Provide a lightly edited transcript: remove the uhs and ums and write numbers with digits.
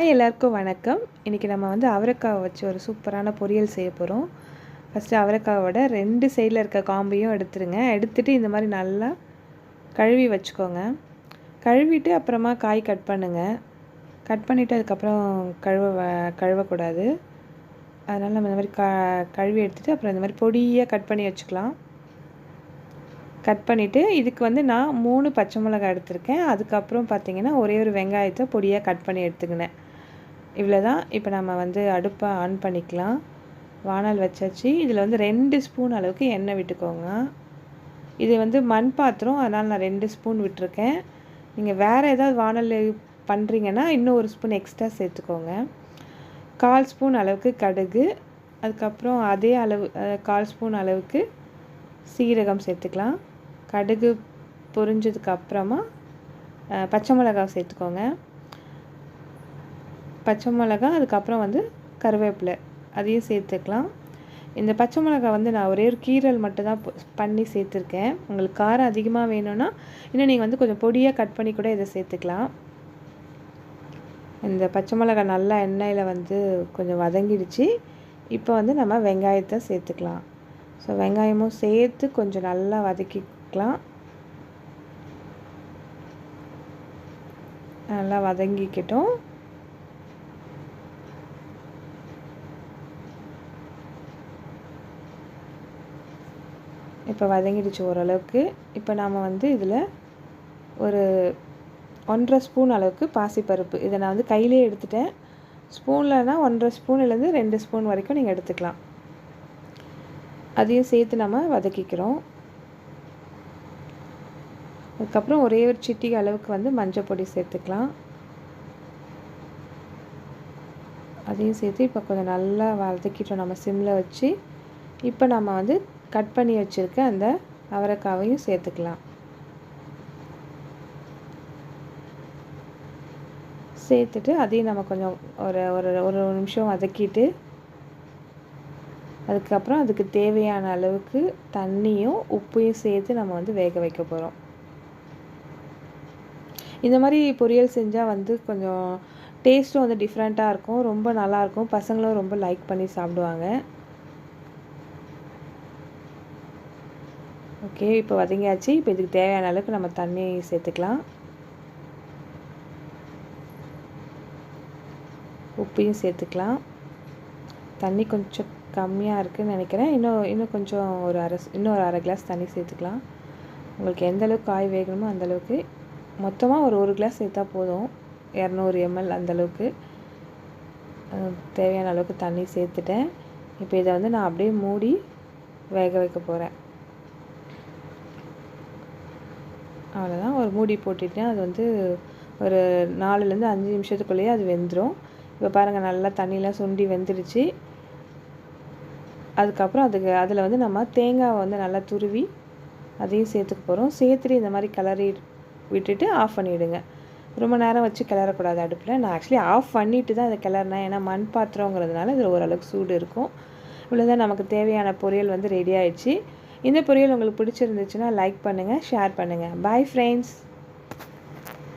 எல்லாருக்கும் வணக்கம். இன்றைக்கி நம்ம வந்து அவரைக்காவை வச்சு ஒரு சூப்பரான பொரியல் செய்ய போகிறோம். ஃபஸ்ட்டு அவரைக்காவோட 2 சைடில் இருக்க காம்பையும் எடுத்துருங்க. எடுத்துகிட்டு இந்த மாதிரி நல்லா கழுவி வச்சுக்கோங்க. கழுவிட்டு அப்புறமா காய் கட் பண்ணுங்கள். கட் பண்ணிவிட்டு அதுக்கப்புறம் கழுவக்கூடாது. அதனால் நம்ம இந்த மாதிரி கழுவி எடுத்துகிட்டு அப்புறம் இந்த மாதிரி பொடியாக கட் பண்ணி வச்சுக்கலாம். கட் பண்ணிவிட்டு இதுக்கு வந்து நான் 3 பச்சை மிளகாய் எடுத்திருக்கேன். அதுக்கப்புறம் பார்த்திங்கன்னா ஒரே ஒரு வெங்காயத்தை பொடியாக கட் பண்ணி எடுத்துக்கினேன். இவ்வளோ தான். இப்போ நம்ம வந்து அடுப்பை ஆன் பண்ணிக்கலாம். வானல் வச்சாச்சு. இதில் வந்து 2 ஸ்பூன் அளவுக்கு எண்ணெய் விட்டுக்கோங்க. இது வந்து மண் பாத்திரம், அதனால் நான் 2 ஸ்பூன் விட்டுருக்கேன். நீங்கள் வேறு ஏதாவது வானல் பண்ணுறீங்கன்னா இன்னும் 1 ஸ்பூன் எக்ஸ்ட்ரா சேர்த்துக்கோங்க. 1/4 ஸ்பூன் அளவுக்கு கடுகு, அதுக்கப்புறம் அதே அளவு 1/4 ஸ்பூன் அளவுக்கு சீரகம் சேர்த்துக்கலாம். கடுகு பொரிஞ்சதுக்கப்புறமா பச்சை மிளகாய் சேர்த்துக்கோங்க. பச்சை மிளகாய் அதுக்கப்புறம் வந்து கருவேப்பிலை அதையும் சேர்த்துக்கலாம். இந்த பச்சை மிளகாய் வந்து நான் ஒரே ஒரு கீரல் மட்டும் தான் பண்ணி சேர்த்துருக்கேன். உங்களுக்கு காரம் அதிகமாக வேணும்னா இன்னும் நீங்கள் வந்து கொஞ்சம் பொடியாக கட் பண்ணி கூட இதை சேர்த்துக்கலாம். இந்த பச்சை மிளகாய் நல்லா எண்ணெயில் வந்து கொஞ்சம் வதங்கிடுச்சு. இப்போ வந்து நம்ம வெங்காயத்தை சேர்த்துக்கலாம். ஸோ வெங்காயமும் சேர்த்து கொஞ்சம் நல்லா வதக்கிக்கலாம். நல்லா வதங்கிக்கிட்டோம். இப்போ வதங்கிடுச்சு ஓரளவுக்கு. இப்போ நாம் வந்து இதில் ஒரு 1.5 ஸ்பூன் அளவுக்கு பாசிப்பருப்பு, இதை நான் வந்து கையிலே எடுத்துட்டேன். ஸ்பூன்லனா 1.5 ஸ்பூன்லேருந்து 2 ஸ்பூன் வரைக்கும் நீங்கள் எடுத்துக்கலாம். அதையும் சேர்த்து நம்ம வதக்கிக்கிறோம். அதுக்கப்புறம் ஒரே ஒரு சிட்டிகை அளவுக்கு வந்து மஞ்சள் பொடி சேர்த்துக்கலாம். அதையும் சேர்த்து இப்போ கொஞ்சம் நல்லா வதக்கிட்டோம் நம்ம சிம்மில் வச்சு. இப்போ நம்ம வந்து கட் பண்ணி வச்சுருக்க அந்த அவரைக்காவையும் சேர்த்துக்கலாம். சேர்த்துட்டு அதையும் நம்ம கொஞ்சம் ஒரு ஒரு ஒரு நிமிஷம் வதக்கிட்டு அதுக்கப்புறம் அதுக்கு தேவையான அளவுக்கு தண்ணியும் உப்பையும் சேர்த்து நம்ம வந்து வேக வைக்க போகிறோம். இந்த மாதிரி பொரியல் செஞ்சால் வந்து கொஞ்சம் டேஸ்ட்டும் வந்து டிஃப்ரெண்ட்டாக இருக்கும், ரொம்ப நல்லாயிருக்கும். பசங்களும் ரொம்ப லைக் பண்ணி சாப்பிடுவாங்க. ஓகே, இப்போ வதங்கியாச்சு. இப்போ இதுக்கு தேவையான அளவுக்கு நம்ம தண்ணி சேர்த்துக்கலாம். உப்பையும் சேர்த்துக்கலாம். தண்ணி கொஞ்சம் கம்மியாக இருக்குதுன்னு நினைக்கிறேன். இன்னும் கொஞ்சம் இன்னும் ஒரு அரை கிளாஸ் தண்ணி சேர்த்துக்கலாம். உங்களுக்கு எந்த அளவுக்கு காய் வேகணுமோ அந்தளவுக்கு. மொத்தமாக ஒரு கிளாஸ் சேர்த்தா போதும். 200 ml அந்தளவுக்கு தேவையான அளவுக்கு தண்ணி சேர்த்துட்டேன். இப்போ இதை வந்து நான் அப்படியே மூடி வேக வைக்க போகிறேன். அவ்வளோதான். ஒரு மூடி போட்டுட்டேன். அது வந்து ஒரு 4லேருந்து 5 நிமிஷத்துக்குள்ளேயே அது வெந்துடும். இப்போ பாருங்கள், நல்லா தண்ணியெலாம் சுண்டி வெந்துடுச்சு. அதுக்கப்புறம் அதில் வந்து நம்ம தேங்காவை வந்து நல்லா துருவி அதையும் சேர்த்துக்க போகிறோம். சேர்த்துட்டு இந்த மாதிரி கிளறி விட்டுட்டு ஆஃப் பண்ணிவிடுங்க. ரொம்ப நேரம் வச்சு கிளறக்கூடாது அடுப்பில். நான் ஆக்சுவலி ஆஃப் பண்ணிவிட்டு தான் அதை கிளறினேன். ஏன்னா மண் பாத்திரங்கிறதுனால இதில் ஓரளவுக்கு சூடு இருக்கும். இவ்வளோதான், நமக்கு தேவையான பொரியல் வந்து ரெடி ஆயிடுச்சு. இந்த பொரியல் உங்களுக்கு பிடிச்சிருந்துச்சுன்னா லைக் பண்ணுங்கள், ஷேர் பண்ணுங்கள். Bye friends.